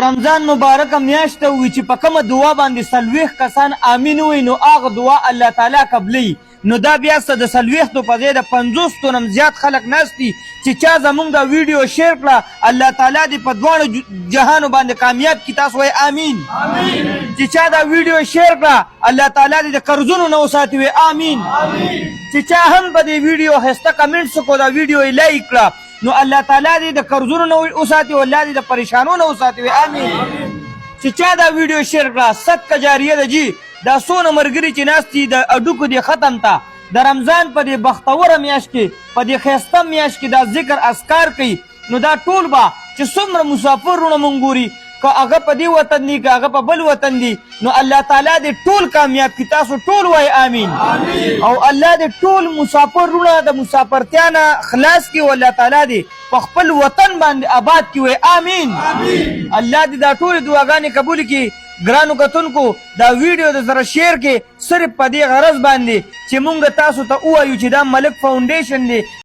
رمضان مبارک میاشت وي چې په کومه دعا باندې 40 کسان امین وي نو هغه دعا الله تعالی قبلوي. نو دا بیا څه د 40 په ځای د 50 تنم زیات خلک ناست دي چې چا زمونږ دا ویډیو شیر کړه الله تعالی دې په دواړو جهانو باندې کامیاب کړي. تاسو وایئ امین. چې چا دا ویډیو شیر کړه الله تعالی دې د قرضونو نه وساتي. وایئ امین. چې چا هم په دې ویډیو ښایسته کمنټس وکړو دا ویډیو یې لایک کړه نو الله تعالی دې د قرضونو نه وساتي او الله دې د پریشانو نه وساتي. وایئ امین. چې چا دا ویډیو شیر کړه صدقه جاریه ده جی. دا څونه ملګري چې ناست دي د اډوکو دې ختم ته د رمضان په دې بختوره میاشت کې په دې ښایسته میاشت کې دا ذکر اذکار کوي نو دا ټول به چې څومره مسافر وروڼه مونږ ګوري که هغه په دې وطن دي که هغه په بل وطن دي نو الله تعالی دې ټول کامیاب کړي. تاسو ټول وایئ امین. او الله دې ټول مسافر وروڼه د مسافرتیا نه خلاص کړي او الله تعالی دې په خپل وطن باندې آباد کړي. وایئ امین. الله دې دا ټولې دعاګانې قبول کړي. ګرانو کتونکو دا ویډیو د سره شیر کې صرف په دې غرض باندې چې مونږ تاسو ته ووایو چې دا ملک فاونډیشن دی